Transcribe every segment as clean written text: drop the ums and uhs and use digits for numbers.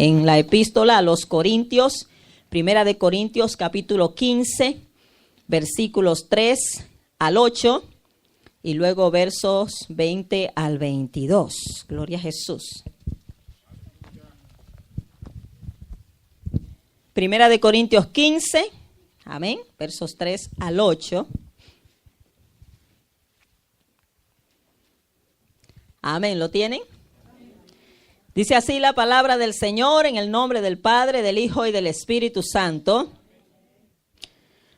en la epístola a los Corintios, Primera de Corintios, capítulo 15, versículos 3 al 8 y luego versos 20 al 22. Gloria a Jesús. Primera de Corintios 15, amén, versos 3 al 8. Amén, ¿lo tienen? Dice así la palabra del Señor en el nombre del Padre, del Hijo y del Espíritu Santo.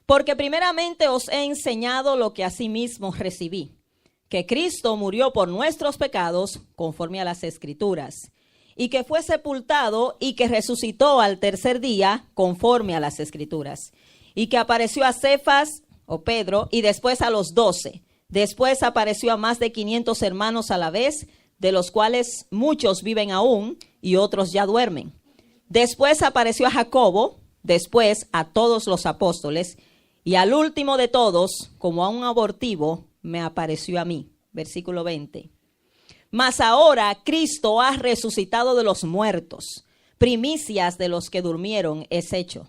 Porque primeramente os he enseñado lo que asimismo recibí, que Cristo murió por nuestros pecados conforme a las Escrituras, y que fue sepultado y que resucitó al tercer día conforme a las Escrituras, y que apareció a Cefas o Pedro y después a los 12. Después apareció a más de 500 hermanos a la vez, de los cuales muchos viven aún y otros ya duermen. Después apareció a Jacobo, después a todos los apóstoles, y al último de todos, como a un abortivo, me apareció a mí. Versículo 20. Mas ahora Cristo ha resucitado de los muertos, primicias de los que durmieron es hecho.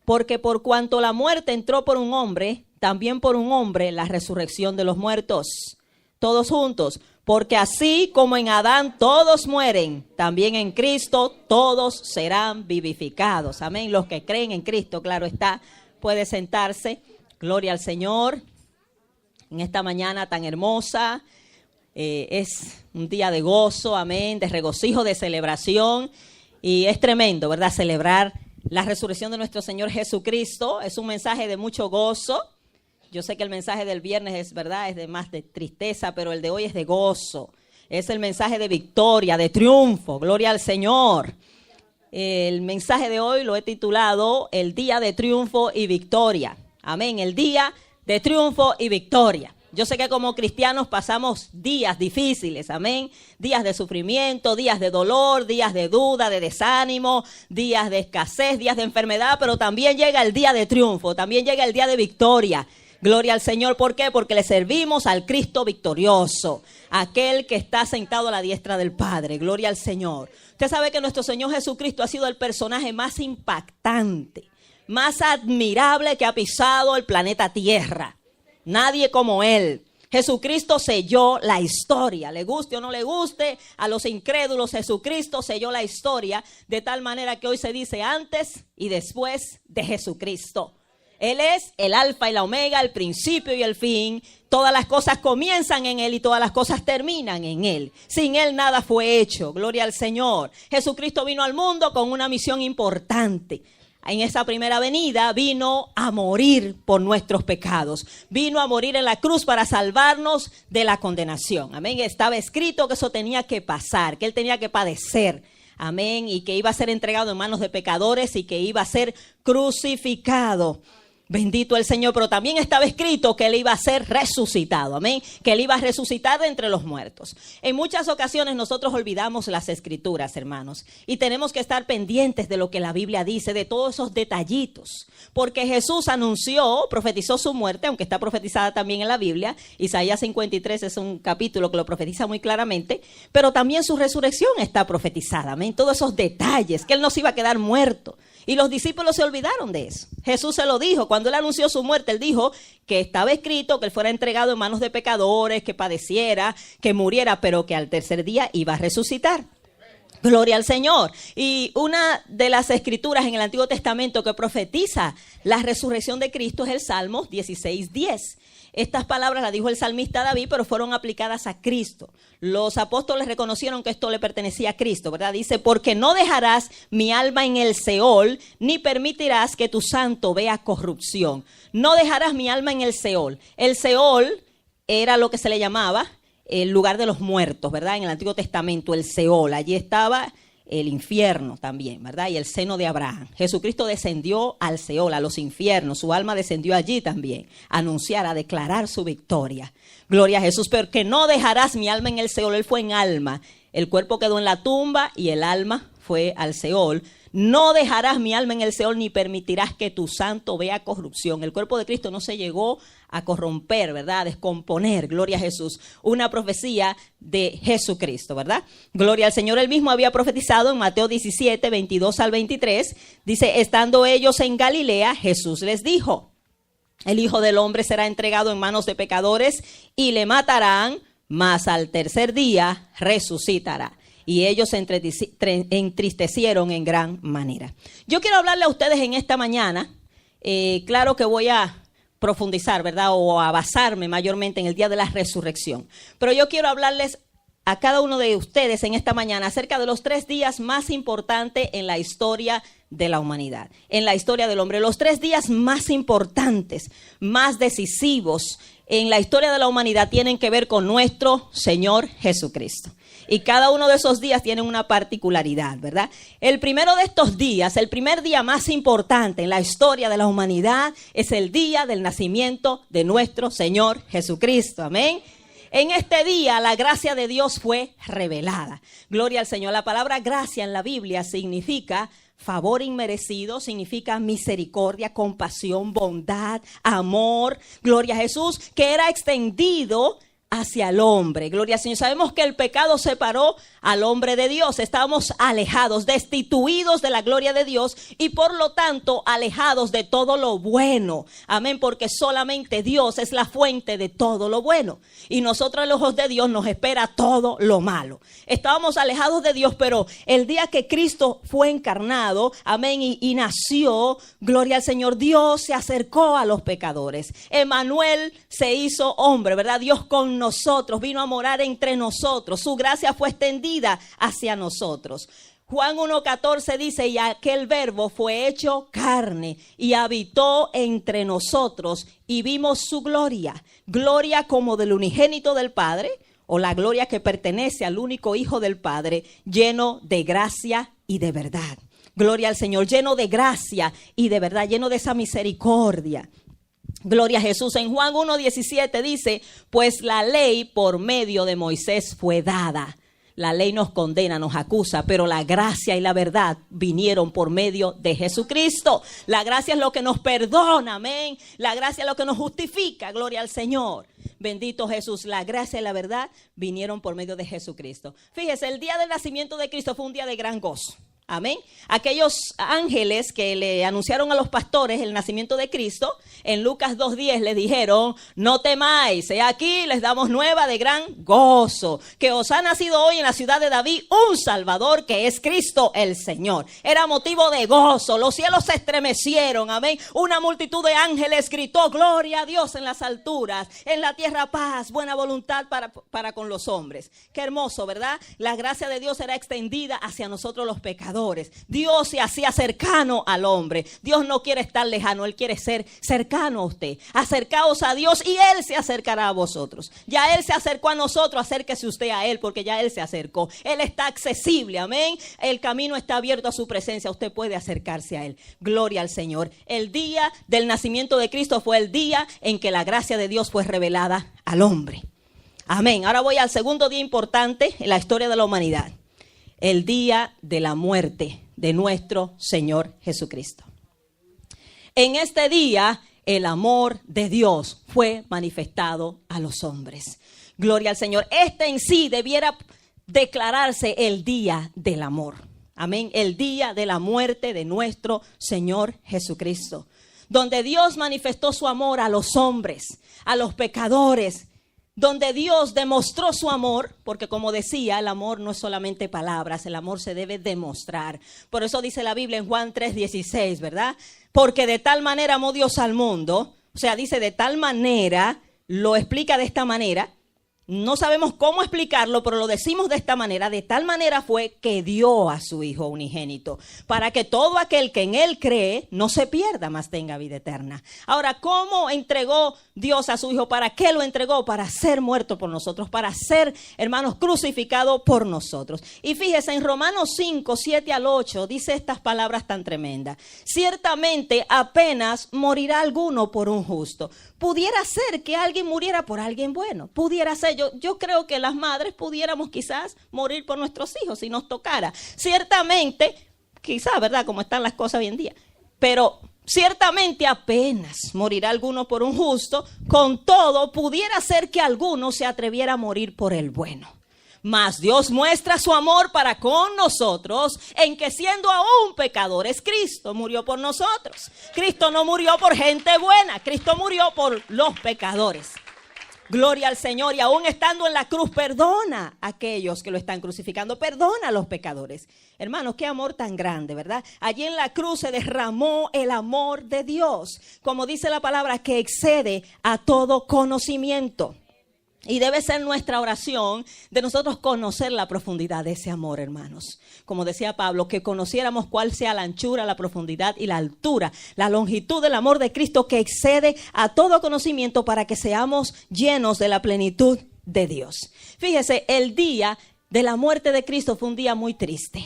Porque por cuanto la muerte entró por un hombre, también por un hombre la resurrección de los muertos. Todos juntos. Porque así como en Adán todos mueren, también en Cristo todos serán vivificados. Amén. Los que creen en Cristo, claro está, puede sentarse. Gloria al Señor. En esta mañana tan hermosa, es un día de gozo, amén, de regocijo, de celebración. Y es tremendo, ¿verdad? Celebrar la resurrección de nuestro Señor Jesucristo. Es un mensaje de mucho gozo. Yo sé que el mensaje del viernes es verdad, es de más de tristeza, pero el de hoy es de gozo. Es el mensaje de victoria, de triunfo. Gloria al Señor. El mensaje de hoy lo he titulado El día de triunfo y victoria. Amén. El día de triunfo y victoria. Yo sé que como cristianos pasamos días difíciles, amén, días de sufrimiento, días de dolor, días de duda, de desánimo, días de escasez, días de enfermedad, pero también llega el día de triunfo, también llega el día de victoria. Gloria al Señor, ¿por qué? Porque le servimos al Cristo victorioso, aquel que está sentado a la diestra del Padre. Gloria al Señor. Usted sabe que nuestro Señor Jesucristo ha sido el personaje más impactante, más admirable que ha pisado el planeta Tierra. Nadie como Él. Jesucristo selló la historia. Le guste o no le guste a los incrédulos, Jesucristo selló la historia de tal manera que hoy se dice antes y después de Jesucristo. Él es el alfa y la omega, el principio y el fin. Todas las cosas comienzan en Él y todas las cosas terminan en Él. Sin Él nada fue hecho. Gloria al Señor. Jesucristo vino al mundo con una misión importante. En esa primera venida vino a morir por nuestros pecados. Vino a morir en la cruz para salvarnos de la condenación. Amén. Estaba escrito que eso tenía que pasar, que Él tenía que padecer. Amén. Y que iba a ser entregado en manos de pecadores y que iba a ser crucificado. Bendito el Señor, pero también estaba escrito que Él iba a ser resucitado, amén, que Él iba a resucitar de entre los muertos. En muchas ocasiones nosotros olvidamos las Escrituras, hermanos, y tenemos que estar pendientes de lo que la Biblia dice, de todos esos detallitos, porque Jesús anunció, profetizó su muerte, aunque está profetizada también en la Biblia. Isaías 53 es un capítulo que lo profetiza muy claramente, pero también su resurrección está profetizada, amén, todos esos detalles, que Él no se iba a quedar muerto. Y los discípulos se olvidaron de eso. Jesús se lo dijo. Cuando Él anunció su muerte, Él dijo que estaba escrito que Él fuera entregado en manos de pecadores, que padeciera, que muriera, pero que al tercer día iba a resucitar. Gloria al Señor. Y una de las escrituras en el Antiguo Testamento que profetiza la resurrección de Cristo es el Salmo 16:10. Estas palabras las dijo el salmista David, pero fueron aplicadas a Cristo. Los apóstoles reconocieron que esto le pertenecía a Cristo, ¿verdad? Dice, porque no dejarás mi alma en el Seol, ni permitirás que tu santo vea corrupción. No dejarás mi alma en el Seol. El Seol era lo que se le llamaba el lugar de los muertos, ¿verdad? En el Antiguo Testamento, el Seol. Allí estaba el infierno también, ¿verdad? Y el seno de Abraham. Jesucristo descendió al Seol, a los infiernos. Su alma descendió allí también, a anunciar, a declarar su victoria. Gloria a Jesús, porque no dejarás mi alma en el Seol. Él fue en alma. El cuerpo quedó en la tumba y el alma fue al Seol. No dejarás mi alma en el Seol, ni permitirás que tu santo vea corrupción. El cuerpo de Cristo no se llegó a corromper, ¿verdad? A descomponer, gloria a Jesús. Una profecía de Jesucristo, ¿verdad? Gloria al Señor. Él mismo había profetizado en Mateo 17, 22 al 23. Dice, estando ellos en Galilea, Jesús les dijo, el Hijo del Hombre será entregado en manos de pecadores y le matarán, mas al tercer día resucitará. Y ellos se entristecieron en gran manera. Yo quiero hablarle a ustedes en esta mañana, claro que voy a profundizar, ¿verdad? O a basarme mayormente en el día de la resurrección. Pero yo quiero hablarles a cada uno de ustedes en esta mañana acerca de los 3 días más importantes en la historia de la humanidad, en la historia del hombre. Los 3 días más importantes, más decisivos en la historia de la humanidad tienen que ver con nuestro Señor Jesucristo. Y cada uno de esos días tiene una particularidad, ¿verdad? El primero de estos días, el primer día más importante en la historia de la humanidad es el día del nacimiento de nuestro Señor Jesucristo. Amén. En este día la gracia de Dios fue revelada. Gloria al Señor. La palabra gracia en la Biblia significa favor inmerecido, significa misericordia, compasión, bondad, amor. Gloria a Jesús, que era extendido hacia el hombre. Gloria al Señor. Sabemos que el pecado separó al hombre de Dios. Estábamos alejados, destituidos de la gloria de Dios y por lo tanto alejados de todo lo bueno. Amén, porque solamente Dios es la fuente de todo lo bueno. Y nosotros a los ojos de Dios nos espera todo lo malo. Estábamos alejados de Dios, pero el día que Cristo fue encarnado, amén, y nació, gloria al Señor, Dios se acercó a los pecadores. Emmanuel se hizo hombre, ¿verdad? Dios con nosotros, vino a morar entre nosotros. Su gracia fue extendida hacia nosotros. Juan 1:14 dice, y aquel verbo fue hecho carne y habitó entre nosotros y vimos su gloria, gloria como del unigénito del Padre, o la gloria que pertenece al único Hijo del Padre, lleno de gracia y de verdad. Gloria al Señor, lleno de gracia y de verdad, lleno de esa misericordia. Gloria a Jesús. En Juan 1:17 dice, pues la ley por medio de Moisés fue dada. La ley nos condena, nos acusa, pero la gracia y la verdad vinieron por medio de Jesucristo. La gracia es lo que nos perdona, amén. La gracia es lo que nos justifica, gloria al Señor. Bendito Jesús, la gracia y la verdad vinieron por medio de Jesucristo. Fíjese, el día del nacimiento de Cristo fue un día de gran gozo. Amén. Aquellos ángeles que le anunciaron a los pastores el nacimiento de Cristo, en Lucas 2:10 les dijeron, no temáis, he aquí les damos nueva de gran gozo, que os ha nacido hoy en la ciudad de David un Salvador que es Cristo el Señor. Era motivo de gozo, los cielos se estremecieron, amén. Una multitud de ángeles gritó, gloria a Dios en las alturas, en la tierra paz, buena voluntad para con los hombres. Qué hermoso, ¿verdad? La gracia de Dios era extendida hacia nosotros los pecadores. Dios se hacía cercano al hombre. Dios no quiere estar lejano, Él quiere ser cercano a usted. Acercaos a Dios y Él se acercará a vosotros. Ya Él se acercó a nosotros, acérquese usted a Él porque ya Él se acercó. Él está accesible, amén. El camino está abierto a su presencia, usted puede acercarse a Él. Gloria al Señor. El día del nacimiento de Cristo fue el día en que la gracia de Dios fue revelada al hombre. Amén. Ahora voy al segundo día importante en la historia de la humanidad. El día de la muerte de nuestro Señor Jesucristo. En este día, el amor de Dios fue manifestado a los hombres. Gloria al Señor. Este en sí debiera declararse el día del amor. Amén. El día de la muerte de nuestro Señor Jesucristo. Donde Dios manifestó su amor a los hombres, a los pecadores. Donde Dios demostró su amor, porque como decía, el amor no es solamente palabras, el amor se debe demostrar. Por eso dice la Biblia en Juan 3:16, ¿verdad? Porque de tal manera amó Dios al mundo, o sea, dice de tal manera, lo explica de esta manera. No sabemos cómo explicarlo, pero lo decimos de esta manera. De tal manera fue que dio a su Hijo unigénito, para que todo aquel que en Él cree no se pierda, mas tenga vida eterna. Ahora, ¿cómo entregó Dios a su Hijo? ¿Para qué lo entregó? Para ser muerto por nosotros, para ser, hermanos, crucificado por nosotros. Y fíjese, en Romanos 5:7-8 dice estas palabras tan tremendas. Ciertamente apenas morirá alguno por un justo. Pudiera ser que alguien muriera por alguien bueno. Pudiera ser. yo creo que las madres pudiéramos quizás morir por nuestros hijos si nos tocara. Ciertamente, quizás, ¿verdad? Como están las cosas hoy en día. Pero ciertamente apenas morirá alguno por un justo. Con todo, pudiera ser que alguno se atreviera a morir por el bueno. Mas Dios muestra su amor para con nosotros en que siendo aún pecadores, Cristo murió por nosotros. Cristo no murió por gente buena, Cristo murió por los pecadores. Gloria al Señor, y aún estando en la cruz, perdona a aquellos que lo están crucificando, perdona a los pecadores. Hermanos, qué amor tan grande, ¿verdad? Allí en la cruz se derramó el amor de Dios, como dice la palabra, que excede a todo conocimiento. Y debe ser nuestra oración de nosotros conocer la profundidad de ese amor, hermanos. Como decía Pablo, que conociéramos cuál sea la anchura, la profundidad y la altura, la longitud del amor de Cristo que excede a todo conocimiento para que seamos llenos de la plenitud de Dios. Fíjese, el día de la muerte de Cristo fue un día muy triste.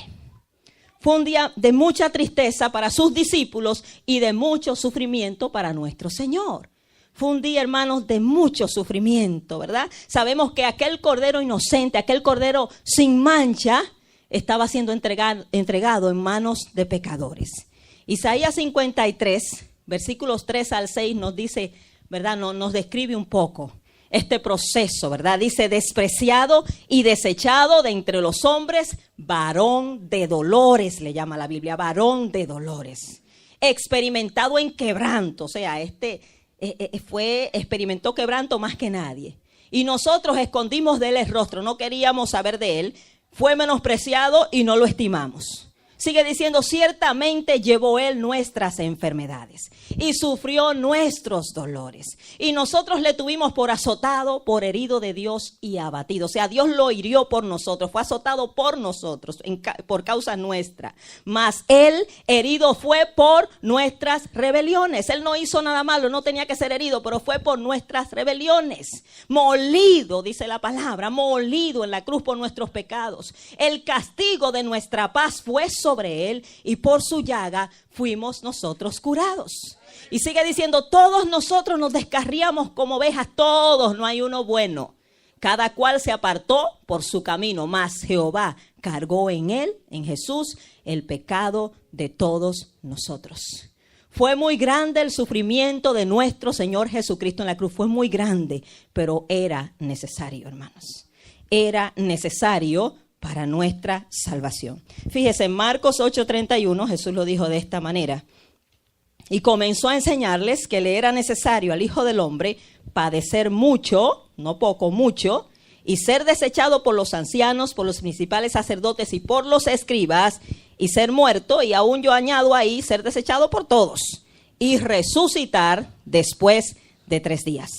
Fue un día de mucha tristeza para sus discípulos y de mucho sufrimiento para nuestro Señor. Fue un día, hermanos, de mucho sufrimiento, ¿verdad? Sabemos que aquel cordero inocente, aquel cordero sin mancha, estaba siendo entregado en manos de pecadores. Isaías 53, versículos 3 al 6 nos dice, ¿verdad? Nos describe un poco este proceso, ¿verdad? Dice, despreciado y desechado de entre los hombres, varón de dolores, le llama la Biblia, varón de dolores. Experimentado en quebranto, o sea, experimentó quebranto más que nadie. Y nosotros escondimos de él el rostro, no queríamos saber de él. Fue menospreciado y no lo estimamos. Sigue diciendo, ciertamente llevó él nuestras enfermedades y sufrió nuestros dolores. Y nosotros le tuvimos por azotado, por herido de Dios y abatido. O sea, Dios lo hirió por nosotros, fue azotado por nosotros, por causa nuestra. Mas él herido fue por nuestras rebeliones. Él no hizo nada malo, no tenía que ser herido, pero fue por nuestras rebeliones. Molido, dice la palabra, molido en la cruz por nuestros pecados. El castigo de nuestra paz fue sobre él y por su llaga fuimos nosotros curados. Y sigue diciendo, todos nosotros nos descarriamos como ovejas, todos, no hay uno bueno. Cada cual se apartó por su camino, mas Jehová cargó en él, en Jesús, el pecado de todos nosotros. Fue muy grande el sufrimiento de nuestro Señor Jesucristo en la cruz, fue muy grande, pero era necesario, hermanos. Era necesario para nuestra salvación. Fíjese, en Marcos 8:31, Jesús lo dijo de esta manera. Y comenzó a enseñarles que le era necesario al Hijo del Hombre padecer mucho, no poco, mucho, y ser desechado por los ancianos, por los principales sacerdotes y por los escribas, y ser muerto, y aún yo añado ahí, ser desechado por todos, y resucitar después de 3 días.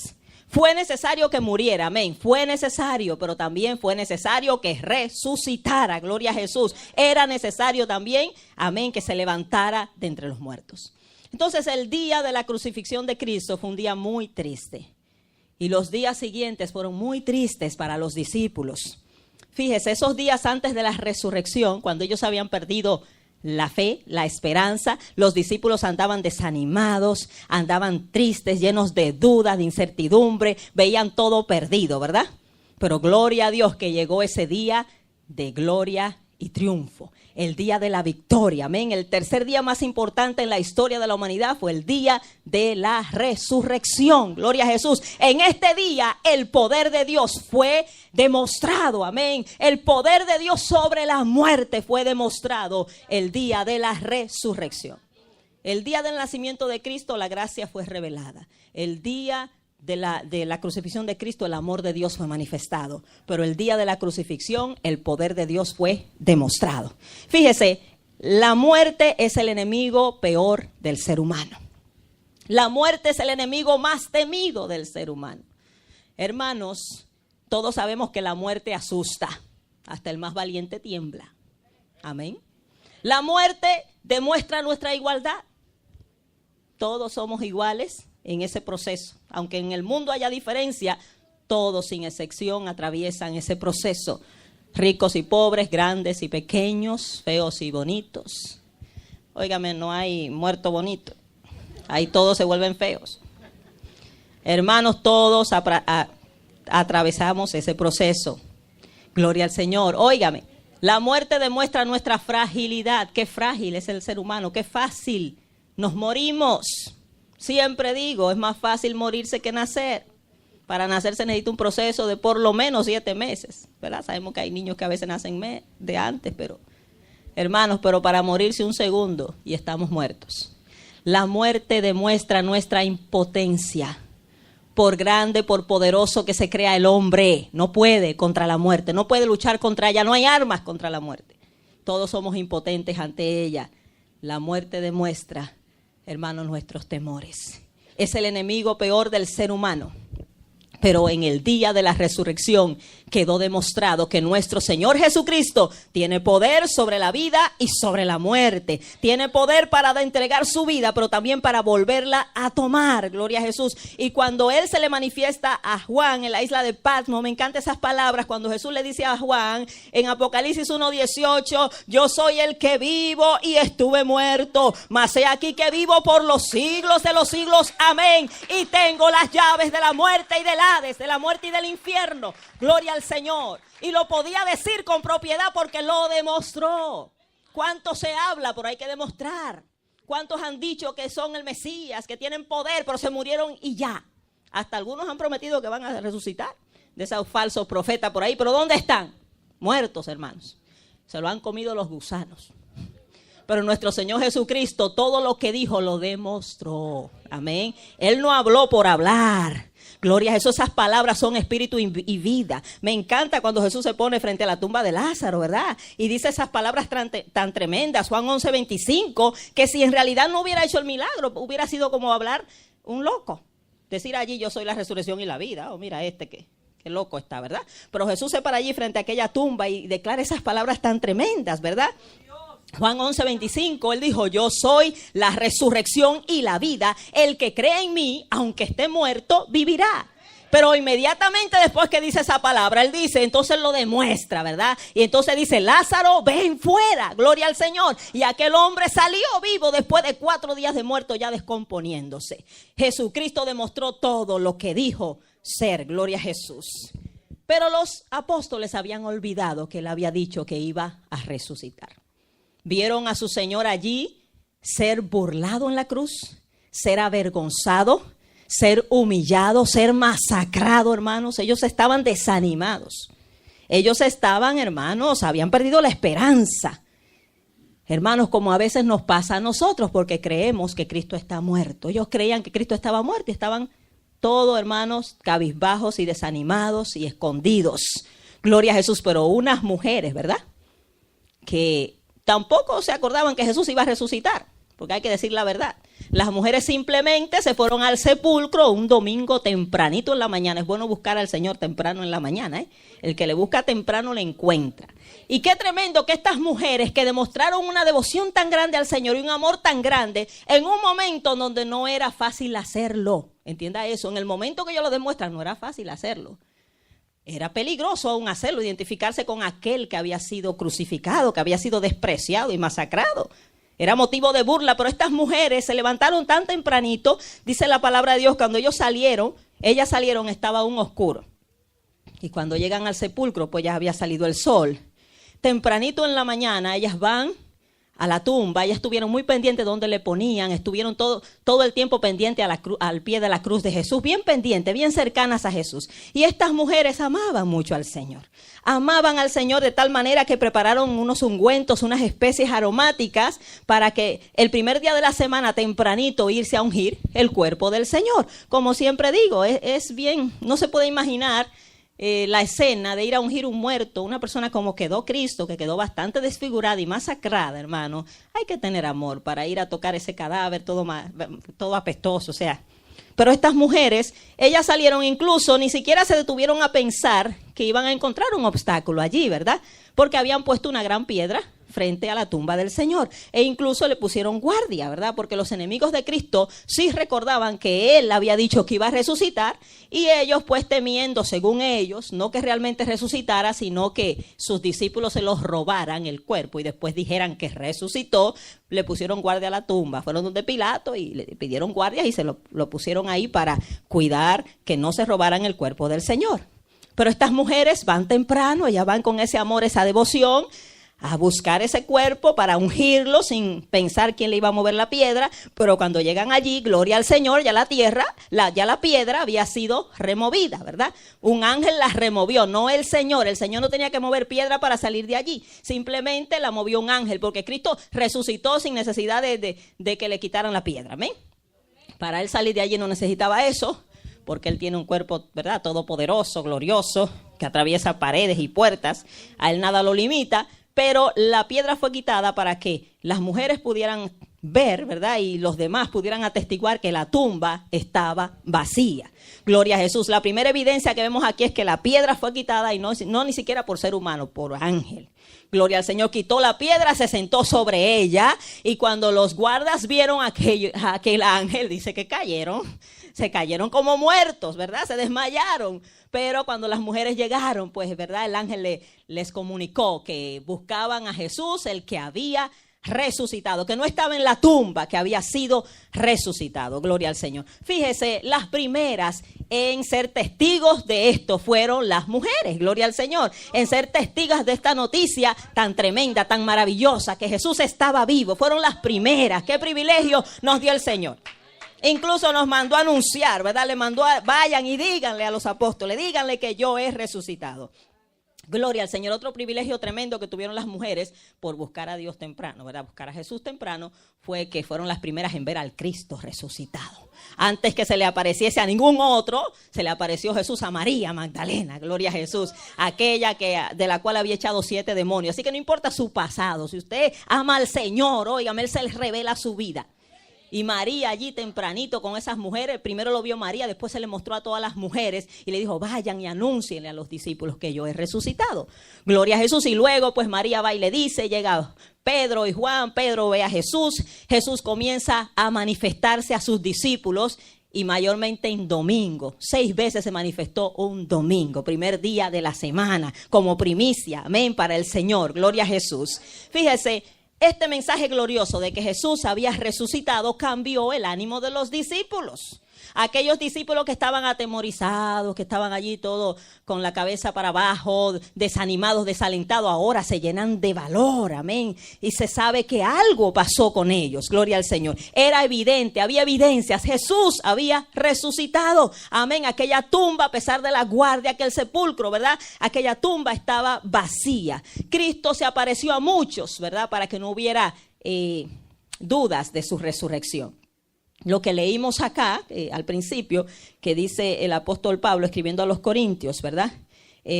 Fue necesario que muriera, amén. Fue necesario, pero también fue necesario que resucitara, gloria a Jesús. Era necesario también, amén, que se levantara de entre los muertos. Entonces, el día de la crucifixión de Cristo fue un día muy triste. Y los días siguientes fueron muy tristes para los discípulos. Fíjese, esos días antes de la resurrección, cuando ellos habían perdido la fe, la esperanza, los discípulos andaban desanimados, andaban tristes, llenos de dudas, de incertidumbre, veían todo perdido, ¿verdad? Pero gloria a Dios que llegó ese día de gloria y triunfo, el día de la victoria, amén. El tercer día más importante en la historia de la humanidad fue el día de la resurrección, gloria a Jesús. En este día el poder de Dios fue demostrado, amén. El poder de Dios sobre la muerte fue demostrado el día de la resurrección. El día del nacimiento de Cristo la gracia fue revelada. El día de la crucifixión de Cristo, el amor de Dios fue manifestado. Pero el día de la crucifixión, el poder de Dios fue demostrado. Fíjese, la muerte es el enemigo peor del ser humano. La muerte es el enemigo más temido del ser humano. Hermanos, todos sabemos que la muerte asusta. Hasta el más valiente tiembla. Amén. La muerte demuestra nuestra igualdad. Todos somos iguales en ese proceso. Aunque en el mundo haya diferencia, todos sin excepción atraviesan ese proceso. Ricos y pobres, grandes y pequeños, feos y bonitos. Óigame, no hay muerto bonito. Ahí todos se vuelven feos. Hermanos, todos atravesamos ese proceso. Gloria al Señor. Óigame, la muerte demuestra nuestra fragilidad. Qué frágil es el ser humano, qué fácil nos morimos. Siempre digo, es más fácil morirse que nacer. Para nacer se necesita un proceso de por lo menos 7 meses, ¿verdad? Sabemos que hay niños que a veces nacen de antes, pero hermanos, pero para morirse un segundo y estamos muertos. La muerte demuestra nuestra impotencia. Por grande, por poderoso que se crea el hombre, no puede contra la muerte, no puede luchar contra ella, no hay armas contra la muerte. Todos somos impotentes ante ella. La muerte demuestra, hermanos, nuestros temores. Es el enemigo peor del ser humano. Pero en el día de la resurrección quedó demostrado que nuestro Señor Jesucristo tiene poder sobre la vida y sobre la muerte. Tiene poder para entregar su vida, pero también para volverla a tomar. Gloria a Jesús. Y cuando Él se le manifiesta a Juan en la isla de Patmos, me encantan esas palabras, cuando Jesús le dice a Juan en Apocalipsis 1:18, yo soy el que vivo y estuve muerto, mas he aquí que vivo por los siglos de los siglos. Amén. Y tengo las llaves de la muerte y del Hades, de la muerte y del infierno. Gloria al Señor. Y lo podía decir con propiedad porque lo demostró. ¿Cuánto se habla? Pero hay que demostrar. ¿Cuántos han dicho que son el Mesías, que tienen poder, pero se murieron y ya? Hasta algunos han prometido que van a resucitar de esos falsos profetas por ahí. ¿Pero dónde están? Muertos, hermanos. Se lo han comido los gusanos. Pero nuestro Señor Jesucristo, todo lo que dijo lo demostró. Amén. Él no habló por hablar. Gloria a Jesús, esas palabras son espíritu y vida. Me encanta cuando Jesús se pone frente a la tumba de Lázaro, ¿verdad? Y dice esas palabras tan tremendas, Juan 11:25, que si en realidad no hubiera hecho el milagro, hubiera sido como hablar un loco. Decir allí, yo soy la resurrección y la vida. Oh, mira qué loco está, ¿verdad? Pero Jesús se para allí frente a aquella tumba y declara esas palabras tan tremendas, ¿verdad? Juan 11:25, Él dijo, yo soy la resurrección y la vida. El que cree en mí, aunque esté muerto, vivirá. Pero inmediatamente después que dice esa palabra, Él dice, entonces lo demuestra, ¿verdad? Y entonces dice, Lázaro, ven fuera, gloria al Señor. Y aquel hombre salió vivo después de 4 días de muerto, ya descomponiéndose. Jesucristo demostró todo lo que dijo ser, gloria a Jesús. Pero los apóstoles habían olvidado que Él había dicho que iba a resucitar. Vieron a su Señor allí ser burlado en la cruz, ser avergonzado, ser humillado, ser masacrado, hermanos. Ellos estaban desanimados. Ellos estaban, hermanos, habían perdido la esperanza. Hermanos, como a veces nos pasa a nosotros, porque creemos que Cristo está muerto. Ellos creían que Cristo estaba muerto y estaban todos, hermanos, cabizbajos y desanimados y escondidos. Gloria a Jesús, pero unas mujeres, ¿verdad? Que tampoco se acordaban que Jesús iba a resucitar, porque hay que decir la verdad. Las mujeres simplemente se fueron al sepulcro un domingo tempranito en la mañana. Es bueno buscar al Señor temprano en la mañana, ¿eh? El que le busca temprano le encuentra. Y qué tremendo que estas mujeres que demostraron una devoción tan grande al Señor y un amor tan grande, en un momento donde no era fácil hacerlo. Entienda eso, en el momento que ellos lo demuestran no era fácil hacerlo. Era peligroso aún hacerlo, identificarse con aquel que había sido crucificado, que había sido despreciado y masacrado. Era motivo de burla, pero estas mujeres se levantaron tan tempranito, dice la palabra de Dios, cuando ellas salieron, estaba aún oscuro. Y cuando llegan al sepulcro, pues ya había salido el sol. Tempranito en la mañana, ellas van a la tumba, ellas estuvieron muy pendientes de dónde le ponían, estuvieron todo el tiempo pendientes al pie de la cruz de Jesús, bien pendientes, bien cercanas a Jesús. Y estas mujeres amaban mucho al Señor. Amaban al Señor de tal manera que prepararon unos ungüentos, unas especies aromáticas para que el primer día de la semana tempranito irse a ungir el cuerpo del Señor. Como siempre digo, es bien, no se puede imaginar la escena de ir a ungir un muerto, una persona como quedó Cristo, que quedó bastante desfigurada y masacrada, hermano. Hay que tener amor para ir a tocar ese cadáver todo apestoso, o sea. Pero estas mujeres, ellas salieron incluso, ni siquiera se detuvieron a pensar que iban a encontrar un obstáculo allí, ¿verdad? Porque habían puesto una gran piedra frente a la tumba del Señor. E incluso le pusieron guardia, ¿verdad? Porque los enemigos de Cristo sí recordaban que Él había dicho que iba a resucitar y ellos pues temiendo, según ellos, no que realmente resucitara, sino que sus discípulos se los robaran el cuerpo y después dijeran que resucitó, le pusieron guardia a la tumba. Fueron donde Pilato y le pidieron guardias y se lo pusieron ahí para cuidar que no se robaran el cuerpo del Señor. Pero estas mujeres van temprano, ellas van con ese amor, esa devoción, a buscar ese cuerpo para ungirlo sin pensar quién le iba a mover la piedra. Pero cuando llegan allí, gloria al Señor, ya la piedra había sido removida, ¿verdad? Un ángel la removió, no el Señor. El Señor no tenía que mover piedra para salir de allí. Simplemente la movió un ángel, porque Cristo resucitó sin necesidad de que le quitaran la piedra. ¿Amén? Para él salir de allí no necesitaba eso, porque él tiene un cuerpo, ¿verdad?, todopoderoso, glorioso, que atraviesa paredes y puertas. A él nada lo limita. Pero la piedra fue quitada para que las mujeres pudieran ver, ¿verdad? Y los demás pudieran atestiguar que la tumba estaba vacía. Gloria a Jesús. La primera evidencia que vemos aquí es que la piedra fue quitada y no ni siquiera por ser humano, por ángel. Gloria al Señor. Quitó la piedra, se sentó sobre ella, y cuando los guardas vieron a aquel ángel, dice que se cayeron como muertos, ¿verdad? Se desmayaron. Pero cuando las mujeres llegaron, pues, ¿verdad?, el ángel les comunicó que buscaban a Jesús, el que había resucitado, que no estaba en la tumba, que había sido resucitado. Gloria al Señor. Fíjese, las primeras en ser testigos de esto fueron las mujeres. Gloria al Señor. En ser testigos de esta noticia tan tremenda, tan maravillosa, que Jesús estaba vivo. Fueron las primeras. Qué privilegio nos dio el Señor. Incluso nos mandó a anunciar, ¿verdad? Le mandó vayan y díganle a los apóstoles, díganle que yo he resucitado. Gloria al Señor. Otro privilegio tremendo que tuvieron las mujeres por buscar a Dios temprano, ¿verdad? Buscar a Jesús temprano, fue que fueron las primeras en ver al Cristo resucitado. Antes que se le apareciese a ningún otro, se le apareció Jesús a María Magdalena. Gloria a Jesús. Aquella de la cual había echado 7 demonios. Así que no importa su pasado. Si usted ama al Señor, óigame, Él se les revela su vida. Y María allí tempranito con esas mujeres, primero lo vio María, después se le mostró a todas las mujeres y le dijo, vayan y anúncienle a los discípulos que yo he resucitado. Gloria a Jesús. Y luego pues María va y le dice, llega Pedro y Juan, Pedro ve a Jesús, Jesús comienza a manifestarse a sus discípulos y mayormente en domingo. 6 veces se manifestó un domingo, primer día de la semana, como primicia, amén, para el Señor. Gloria a Jesús. Fíjese. Este mensaje glorioso de que Jesús había resucitado cambió el ánimo de los discípulos. Aquellos discípulos que estaban atemorizados, que estaban allí todos con la cabeza para abajo, desanimados, desalentados, ahora se llenan de valor, amén. Y se sabe que algo pasó con ellos, gloria al Señor. Era evidente, había evidencias, Jesús había resucitado, amén. Aquella tumba, a pesar de la guardia, aquel sepulcro, ¿verdad? Aquella tumba estaba vacía. Cristo se apareció a muchos, ¿verdad? Para que no hubiera dudas de su resurrección. Lo que leímos acá, al principio, que dice el apóstol Pablo escribiendo a los Corintios, ¿verdad?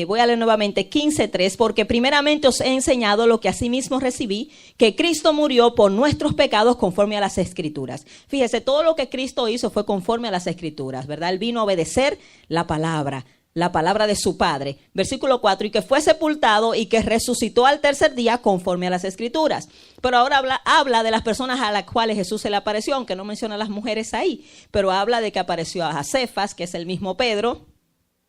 Voy a leer nuevamente 15:3, porque primeramente os he enseñado lo que asimismo recibí, que Cristo murió por nuestros pecados conforme a las Escrituras. Fíjese, todo lo que Cristo hizo fue conforme a las Escrituras, ¿verdad? Él vino a obedecer la palabra de su Padre. Versículo 4, y que fue sepultado y que resucitó al tercer día conforme a las Escrituras. Pero ahora habla de las personas a las cuales Jesús se le apareció, aunque no menciona a las mujeres ahí, pero habla de que apareció a Cefas, que es el mismo Pedro,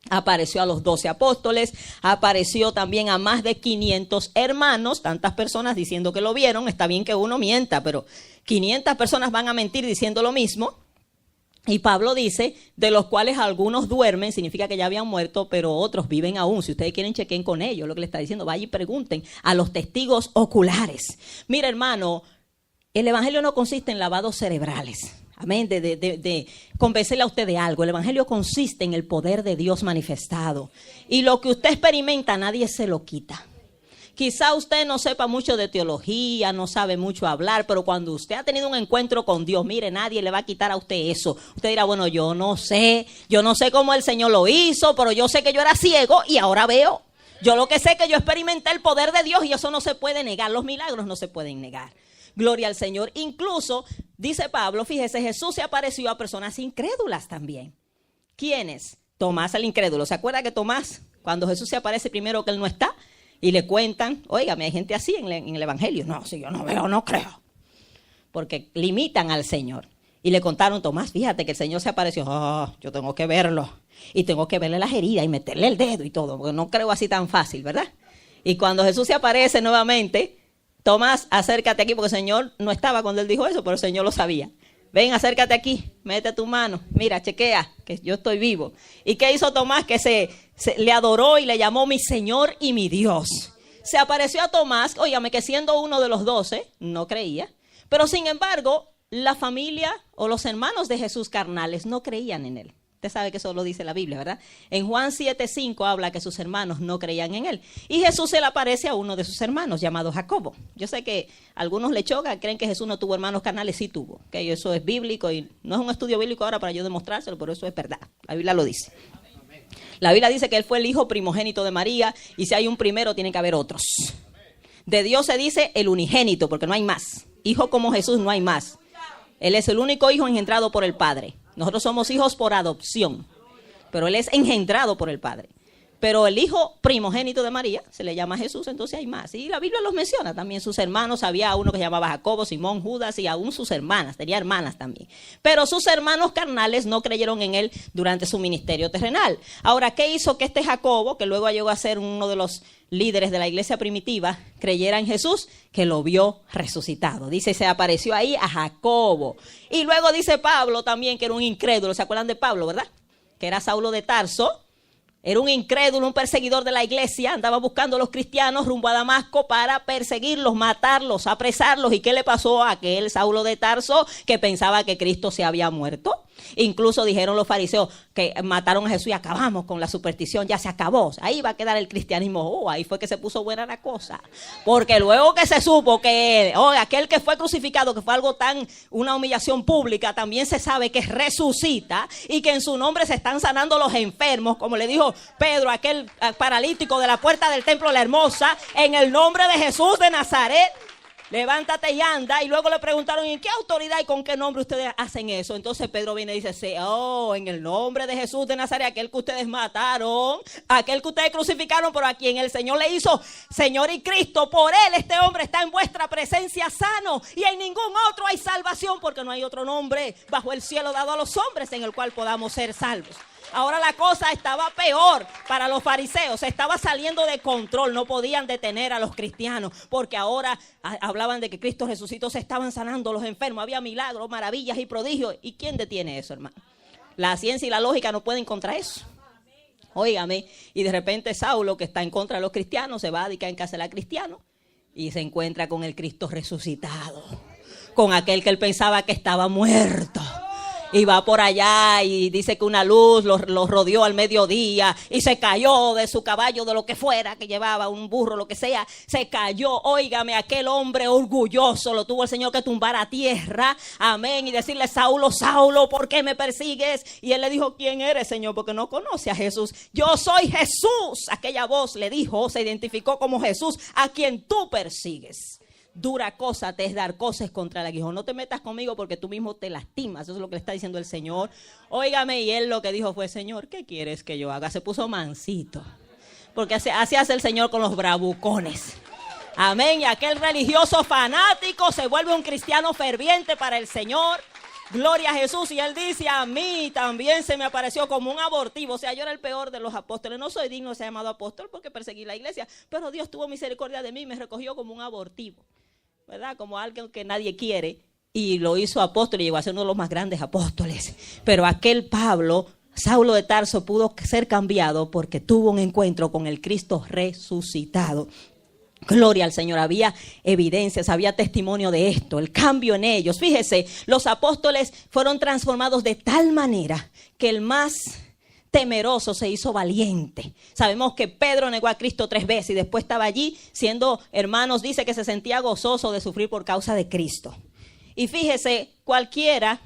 apareció a los 12 apóstoles, apareció también a más de 500 hermanos, tantas personas diciendo que lo vieron. Está bien que uno mienta, pero 500 personas van a mentir diciendo lo mismo. Y Pablo dice, de los cuales algunos duermen, significa que ya habían muerto, pero otros viven aún. Si ustedes quieren, chequen con ellos lo que le está diciendo. Vayan y pregunten a los testigos oculares. Mira, hermano, el evangelio no consiste en lavados cerebrales. Amén, de convencerle a usted de algo. El evangelio consiste en el poder de Dios manifestado. Y lo que usted experimenta, nadie se lo quita. Quizá usted no sepa mucho de teología, no sabe mucho hablar, pero cuando usted ha tenido un encuentro con Dios, mire, nadie le va a quitar a usted eso. Usted dirá, bueno, yo no sé cómo el Señor lo hizo, pero yo sé que yo era ciego y ahora veo. Yo lo que sé es que yo experimenté el poder de Dios y eso no se puede negar. Los milagros no se pueden negar. Gloria al Señor. Incluso, dice Pablo, fíjese, Jesús se apareció a personas incrédulas también. ¿Quiénes? Tomás el incrédulo. ¿Se acuerda que Tomás, cuando Jesús se aparece primero que él no está? Y le cuentan, óigame, hay gente así en el evangelio. No, si yo no veo, no creo. Porque limitan al Señor. Y le contaron, Tomás, fíjate que el Señor se apareció. Yo tengo que verlo. Y tengo que verle las heridas y meterle el dedo y todo. Porque no creo así tan fácil, ¿verdad? Y cuando Jesús se aparece nuevamente, Tomás, acércate aquí, porque el Señor no estaba cuando él dijo eso, pero el Señor lo sabía. ven, acércate aquí, mete tu mano, mira, chequea que yo estoy vivo. ¿Y qué hizo Tomás? Que se le adoró y le llamó mi Señor y mi Dios. Se apareció a Tomás, óigame, que siendo uno de los 12, no creía, pero sin embargo, la familia o los hermanos de Jesús carnales no creían en él. Usted sabe que eso lo dice la Biblia, ¿verdad? En Juan 7:5 habla que sus hermanos no creían en él. Y Jesús se le aparece a uno de sus hermanos llamado Jacobo. Yo sé que a algunos le choca, creen que Jesús no tuvo hermanos carnales, sí tuvo. Que eso es bíblico y no es un estudio bíblico ahora para yo demostrárselo, pero eso es verdad. La Biblia lo dice. La Biblia dice que él fue el hijo primogénito de María y si hay un primero tiene que haber otros. De Dios se dice el unigénito porque no hay más. Hijo como Jesús no hay más. Él es el único hijo engendrado por el Padre. Nosotros somos hijos por adopción, pero él es engendrado por el Padre. Pero el hijo primogénito de María se le llama Jesús, entonces hay más. Y la Biblia los menciona también, sus hermanos, había uno que se llamaba Jacobo, Simón, Judas y aún sus hermanas, tenía hermanas también. Pero sus hermanos carnales no creyeron en él durante su ministerio terrenal. Ahora, ¿qué hizo que este Jacobo, que luego llegó a ser uno de los líderes de la iglesia primitiva, creyera en Jesús? Que lo vio resucitado. Dice, se apareció ahí a Jacobo. Y luego dice Pablo también que era un incrédulo. ¿Se acuerdan de Pablo, verdad? Que era Saulo de Tarso. Era un incrédulo, un perseguidor de la iglesia. Andaba buscando a los cristianos rumbo a Damasco para perseguirlos, matarlos, apresarlos. ¿Y qué le pasó a aquel Saulo de Tarso que pensaba que Cristo se había muerto? Incluso dijeron los fariseos que mataron a Jesús y acabamos con la superstición, ya se acabó. Ahí va a quedar el cristianismo. Ahí fue que se puso buena la cosa. Porque luego que se supo que aquel que fue crucificado, que fue algo una humillación pública, también se sabe que resucita y que en su nombre se están sanando los enfermos, como le dijo Pedro, aquel paralítico de la puerta del templo La Hermosa, en el nombre de Jesús de Nazaret. Levántate y anda. Y luego le preguntaron, ¿en qué autoridad y con qué nombre ustedes hacen eso? Entonces Pedro viene y dice, en el nombre de Jesús de Nazaret, aquel que ustedes mataron, aquel que ustedes crucificaron, pero a quien el Señor le hizo Señor y Cristo, por él este hombre está en vuestra presencia sano, y en ningún otro hay salvación, porque no hay otro nombre bajo el cielo dado a los hombres en el cual podamos ser salvos. Ahora la cosa estaba peor para los fariseos, se estaba saliendo de control, no podían detener a los cristianos, porque ahora hablaban de que Cristo resucitó, se estaban sanando los enfermos, había milagros, maravillas y prodigios. ¿Y quién detiene eso, hermano? La ciencia y la lógica no pueden contra eso. Óigame, y de repente Saulo, que está en contra de los cristianos, se va a dedicar a encarcelar a cristianos y se encuentra con el Cristo resucitado, con aquel que él pensaba que estaba muerto. Y va por allá y dice que una luz los rodeó al mediodía y se cayó de su caballo, de lo que fuera que llevaba, un burro, lo que sea, se cayó. Óigame, aquel hombre orgulloso lo tuvo el Señor que tumbar a tierra, amén, y decirle, Saulo, Saulo, ¿por qué me persigues? Y él le dijo, ¿quién eres, Señor? Porque no conoce a Jesús. Yo soy Jesús. Aquella voz le dijo, se identificó como Jesús, a quien tú persigues. Dura cosa te es dar cosas contra el aguijón. No te metas conmigo porque tú mismo te lastimas. Eso es lo que le está diciendo el Señor. Óigame, y él lo que dijo fue, Señor, ¿qué quieres que yo haga? Se puso mansito. Porque así hace el Señor con los bravucones. Amén. Y aquel religioso fanático se vuelve un cristiano ferviente para el Señor. Gloria a Jesús. Y él dice, a mí también se me apareció como un abortivo. O sea, yo era el peor de los apóstoles. No soy digno de ser llamado apóstol porque perseguí la iglesia. Pero Dios tuvo misericordia de mí y me recogió como un abortivo, ¿verdad? Como alguien que nadie quiere, y lo hizo apóstol y llegó a ser uno de los más grandes apóstoles. Pero aquel Pablo, Saulo de Tarso, pudo ser cambiado porque tuvo un encuentro con el Cristo resucitado. Gloria al Señor, había evidencias, había testimonio de esto, el cambio en ellos. Fíjese, los apóstoles fueron transformados de tal manera que el más temeroso se hizo valiente. Sabemos que Pedro negó a Cristo 3 veces y después estaba allí siendo, hermanos, dice que se sentía gozoso de sufrir por causa de Cristo. Y fíjese, cualquiera,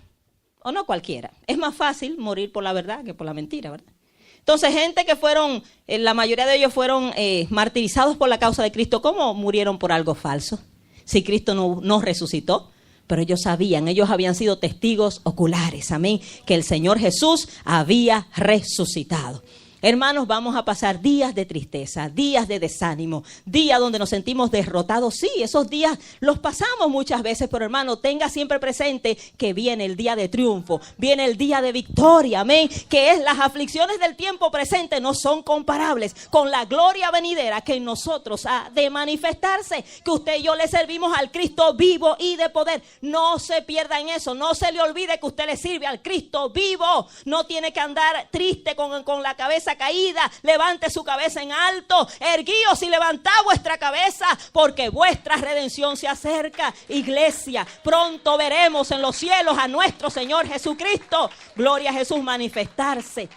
o no cualquiera, es más fácil morir por la verdad que por la mentira, ¿verdad? Entonces, gente que fueron, la mayoría de ellos fueron martirizados por la causa de Cristo. ¿Cómo murieron por algo falso? Si Cristo no resucitó. Pero ellos sabían, ellos habían sido testigos oculares, amén, que el Señor Jesús había resucitado. Hermanos, vamos a pasar días de tristeza, días de desánimo, días donde nos sentimos derrotados. Sí, esos días los pasamos muchas veces, pero hermano, tenga siempre presente que viene el día de triunfo, viene el día de victoria, amén. Que es las aflicciones del tiempo presente no son comparables con la gloria venidera que en nosotros ha de manifestarse. Que usted y yo le servimos al Cristo vivo y de poder. No se pierda en eso, no se le olvide que usted le sirve al Cristo vivo. No tiene que andar triste con la cabeza caída. Levante su cabeza en alto, erguíos y levantad vuestra cabeza, porque vuestra redención se acerca. Iglesia, pronto veremos en los cielos a nuestro Señor Jesucristo, gloria a Jesús, manifestarse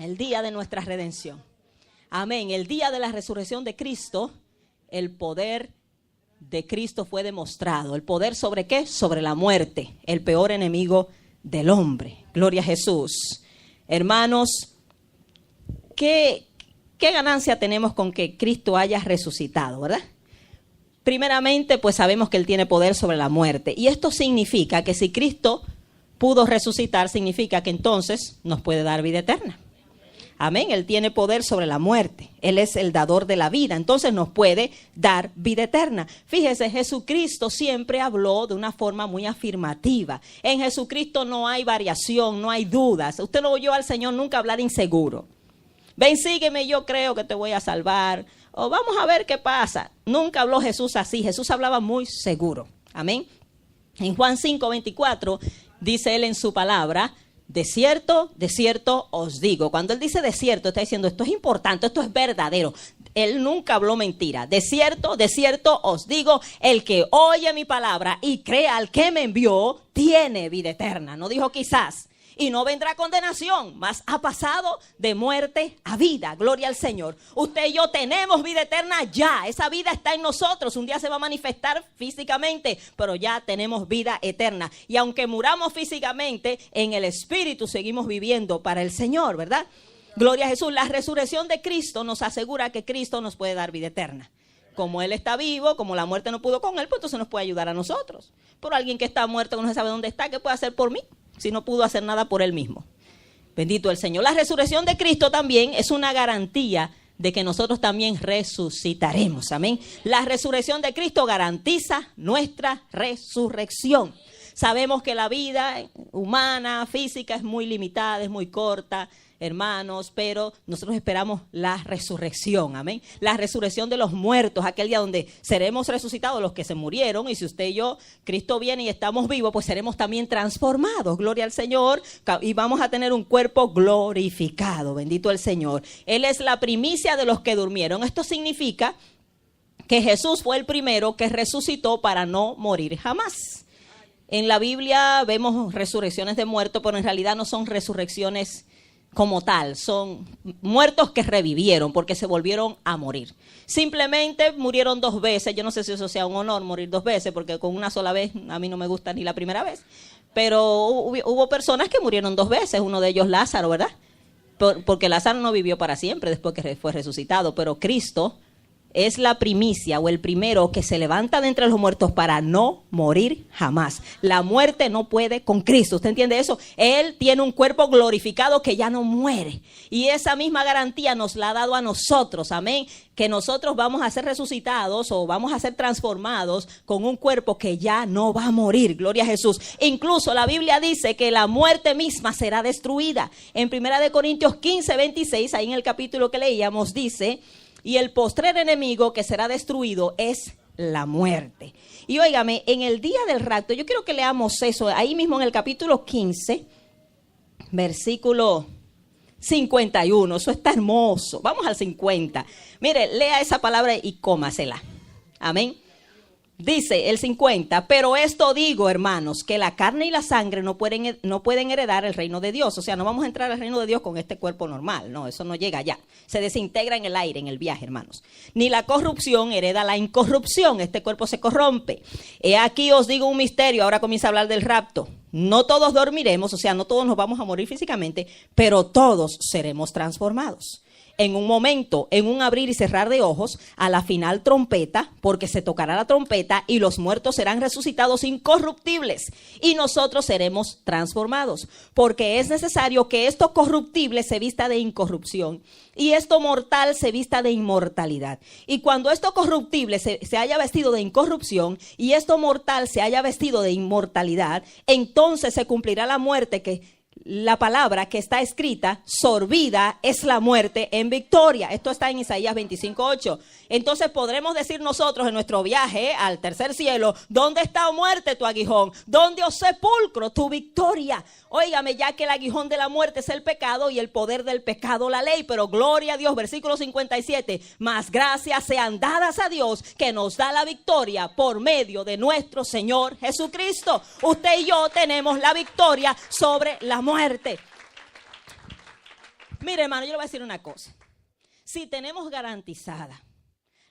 el día de nuestra redención. Amén. El día de la resurrección de Cristo, el poder de Cristo fue demostrado. ¿El poder sobre qué? Sobre la muerte, el peor enemigo del hombre. Gloria a Jesús. Hermanos, ¿Qué ganancia tenemos con que Cristo haya resucitado, verdad? Primeramente, pues sabemos que Él tiene poder sobre la muerte. Y esto significa que si Cristo pudo resucitar, significa que entonces nos puede dar vida eterna. Amén. Él tiene poder sobre la muerte. Él es el dador de la vida. Entonces nos puede dar vida eterna. Fíjese, Jesucristo siempre habló de una forma muy afirmativa. En Jesucristo no hay variación, no hay dudas. Usted no oyó al Señor nunca hablar inseguro. Ven, sígueme, yo creo que te voy a salvar. O vamos a ver qué pasa. Nunca habló Jesús así. Jesús hablaba muy seguro. Amén. En Juan 5:24 dice Él en su palabra: de cierto os digo. Cuando Él dice de cierto, está diciendo esto es importante, esto es verdadero. Él nunca habló mentira. De cierto os digo, el que oye mi palabra y crea al que me envió, tiene vida eterna. No dijo quizás. Y no vendrá condenación, mas ha pasado de muerte a vida. Gloria al Señor. Usted y yo tenemos vida eterna ya. Esa vida está en nosotros. Un día se va a manifestar físicamente, pero ya tenemos vida eterna. Y aunque muramos físicamente, en el Espíritu seguimos viviendo para el Señor, ¿verdad? Gloria a Jesús. La resurrección de Cristo nos asegura que Cristo nos puede dar vida eterna. Como Él está vivo, como la muerte no pudo con Él, pues entonces nos puede ayudar a nosotros. Por alguien que está muerto, que no se sabe dónde está, ¿qué puede hacer por mí? Si no pudo hacer nada por Él mismo. Bendito el Señor. La resurrección de Cristo también es una garantía de que nosotros también resucitaremos. Amén. La resurrección de Cristo garantiza nuestra resurrección. Sabemos que la vida humana, física, es muy limitada, es muy corta, hermanos, pero nosotros esperamos la resurrección, amén. La resurrección de los muertos, aquel día donde seremos resucitados los que se murieron, y si usted y yo, Cristo viene y estamos vivos, pues seremos también transformados, gloria al Señor, y vamos a tener un cuerpo glorificado, bendito el Señor. Él es la primicia de los que durmieron. Esto significa que Jesús fue el primero que resucitó para no morir jamás. En la Biblia vemos resurrecciones de muertos, pero en realidad no son resurrecciones como tal, son muertos que revivieron porque se volvieron a morir. Simplemente murieron 2 veces. Yo no sé si eso sea un honor, morir 2 veces, porque con una sola vez a mí no me gusta ni la primera vez. Pero hubo personas que murieron 2 veces, uno de ellos Lázaro, ¿verdad? Porque Lázaro no vivió para siempre después que fue resucitado, pero Cristo es la primicia o el primero que se levanta de entre los muertos para no morir jamás. La muerte no puede con Cristo. ¿Usted entiende eso? Él tiene un cuerpo glorificado que ya no muere. Y esa misma garantía nos la ha dado a nosotros. Amén. Que nosotros vamos a ser resucitados o vamos a ser transformados con un cuerpo que ya no va a morir. Gloria a Jesús. Incluso la Biblia dice que la muerte misma será destruida. En 1 Corintios 15:26, ahí en el capítulo que leíamos, dice: y el postrer enemigo que será destruido es la muerte. Y óigame, en el día del rapto, yo quiero que leamos eso, ahí mismo en el capítulo 15, versículo 51. Eso está hermoso. Vamos al 50. Mire, lea esa palabra y cómasela. Amén. Dice el 50, pero esto digo, hermanos, que la carne y la sangre no pueden heredar el reino de Dios. O sea, no vamos a entrar al reino de Dios con este cuerpo normal. No, eso no llega allá. Se desintegra en el aire, en el viaje, hermanos. Ni la corrupción hereda la incorrupción. Este cuerpo se corrompe. He aquí os digo un misterio. Ahora comienza a hablar del rapto. No todos dormiremos, o sea, no todos nos vamos a morir físicamente, pero todos seremos transformados. en un momento, en un abrir y cerrar de ojos, a la final trompeta, porque se tocará la trompeta y los muertos serán resucitados incorruptibles y nosotros seremos transformados, porque es necesario que esto corruptible se vista de incorrupción y esto mortal se vista de inmortalidad. Y cuando esto corruptible se haya vestido de incorrupción y esto mortal se haya vestido de inmortalidad, entonces se cumplirá la muerte que la palabra que está escrita, sorbida es la muerte en victoria. Esto está en Isaías 25:8. Entonces podremos decir nosotros en nuestro viaje al tercer cielo, ¿dónde está, oh muerte, tu aguijón? ¿Dónde, oh sepulcro, tu victoria? Óigame, ya que el aguijón de la muerte es el pecado y el poder del pecado la ley, pero gloria a Dios, versículo 57, más gracias sean dadas a Dios que nos da la victoria por medio de nuestro Señor Jesucristo. Usted y yo tenemos la victoria sobre la muerte. Mire, hermano, yo le voy a decir una cosa. Si tenemos garantizada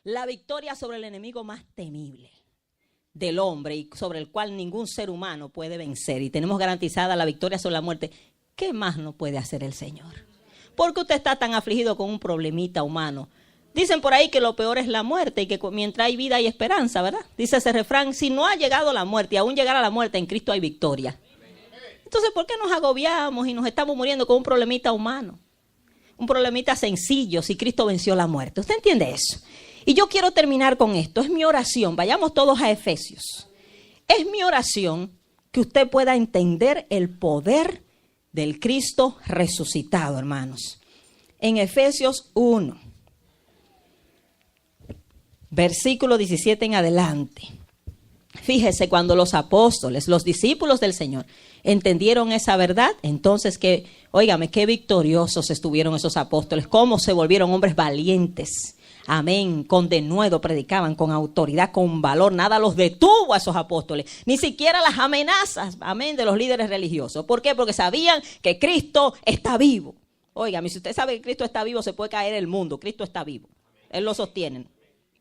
la victoria sobre el enemigo más temible del hombre y sobre el cual ningún ser humano puede vencer, y tenemos garantizada la victoria sobre la muerte, ¿qué más no puede hacer el Señor? ¿Por qué usted está tan afligido con un problemita humano? Dicen por ahí que lo peor es la muerte y que mientras hay vida hay esperanza, ¿verdad? Dice ese refrán, si no ha llegado la muerte y aún llegará la muerte, en Cristo hay victoria. Entonces, ¿por qué nos agobiamos y nos estamos muriendo con un problemita humano? Un problemita sencillo si Cristo venció la muerte. ¿Usted entiende eso? Y yo quiero terminar con esto. Es mi oración. Vayamos todos a Efesios. Es mi oración que usted pueda entender el poder del Cristo resucitado, hermanos. En Efesios 1, versículo 17 en adelante. Fíjese, cuando los apóstoles, los discípulos del Señor, entendieron esa verdad, entonces óigame, qué victoriosos estuvieron esos apóstoles, cómo se volvieron hombres valientes. Amén, con denuedo predicaban, con autoridad, con valor, nada los detuvo a esos apóstoles, ni siquiera las amenazas, amén, de los líderes religiosos. ¿Por qué? Porque sabían que Cristo está vivo. Óigame, si usted sabe que Cristo está vivo, se puede caer el mundo. Cristo está vivo, Él lo sostiene,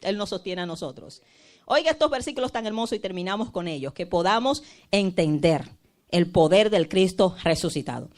Él nos sostiene a nosotros. Oiga estos versículos tan hermosos y terminamos con ellos, que podamos entender el poder del Cristo resucitado.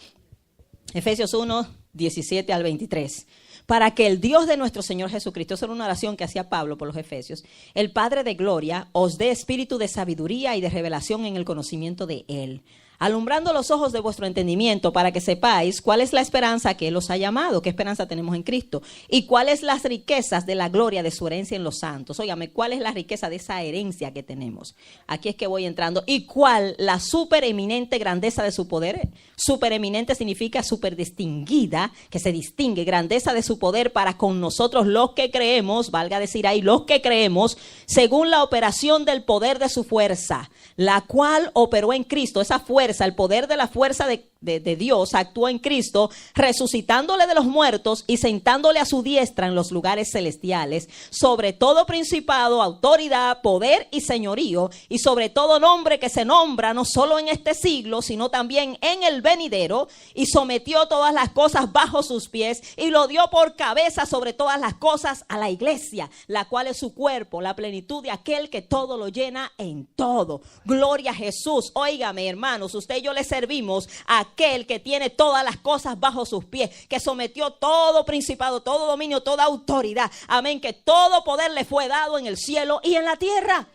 Efesios 1, 17 al 23. Para que el Dios de nuestro Señor Jesucristo, esa era una oración que hacía Pablo por los Efesios, el Padre de gloria, os dé espíritu de sabiduría y de revelación en el conocimiento de Él, alumbrando los ojos de vuestro entendimiento para que sepáis cuál es la esperanza que Él os ha llamado, qué esperanza tenemos en Cristo, y cuáles las riquezas de la gloria de su herencia en los santos. Óigame, ¿cuál es la riqueza de esa herencia que tenemos? Aquí es que voy entrando. ¿Y cuál la supereminente grandeza de su poder? Supereminente significa superdistinguida, que se distingue, grandeza de su poder para con nosotros los que creemos, valga decir ahí, los que creemos, según la operación del poder de su fuerza, la cual operó en Cristo, esa fuerza, el poder de la fuerza de Dios actuó en Cristo, resucitándole de los muertos y sentándole a su diestra en los lugares celestiales, sobre todo principado, autoridad, poder y señorío, y sobre todo nombre que se nombra no solo en este siglo, sino también en el venidero, y sometió todas las cosas bajo sus pies, y lo dio por cabeza sobre todas las cosas a la iglesia, la cual es su cuerpo, la plenitud de aquel que todo lo llena en todo. Gloria a Jesús. Óigame, hermanos, usted y yo le servimos a aquel que tiene todas las cosas bajo sus pies, que sometió todo principado, todo dominio, toda autoridad. Amén, que todo poder le fue dado en el cielo y en la tierra.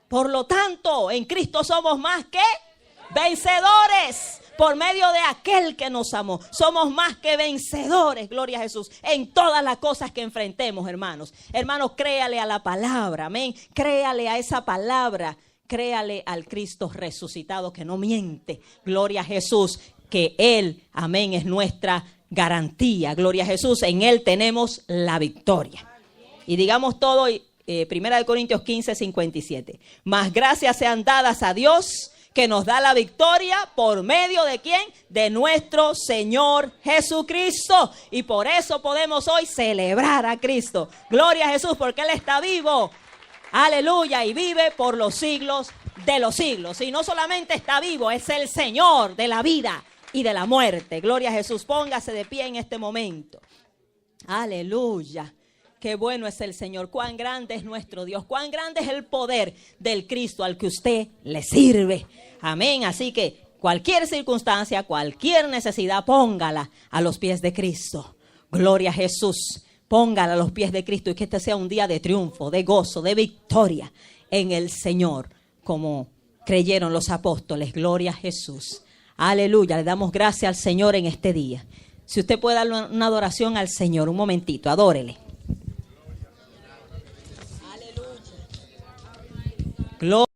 Por lo tanto, en Cristo somos más que vencedores por medio de aquel que nos amó. Somos más que vencedores, gloria a Jesús, en todas las cosas que enfrentemos, hermanos. Hermanos, créale a la palabra, amén. Créale a esa palabra. Créale al Cristo resucitado que no miente. Gloria a Jesús, que Él, amén, es nuestra garantía. Gloria a Jesús, en Él tenemos la victoria. Y digamos todo, 1 Corintios 15, 57. Mas gracias sean dadas a Dios, que nos da la victoria por medio de ¿quién? De nuestro Señor Jesucristo. Y por eso podemos hoy celebrar a Cristo. Gloria a Jesús, porque Él está vivo. Aleluya, y vive por los siglos de los siglos. Y no solamente está vivo, es el Señor de la vida y de la muerte. Gloria a Jesús, póngase de pie en este momento. Aleluya, qué bueno es el Señor, cuán grande es nuestro Dios, cuán grande es el poder del Cristo al que usted le sirve. Amén, así que cualquier circunstancia, cualquier necesidad, póngala a los pies de Cristo. Gloria a Jesús. Póngala a los pies de Cristo y que este sea un día de triunfo, de gozo, de victoria en el Señor, como creyeron los apóstoles. Gloria a Jesús. Aleluya. Le damos gracias al Señor en este día. Si usted puede darle una adoración al Señor, un momentito, adórele. Aleluya. Gloria.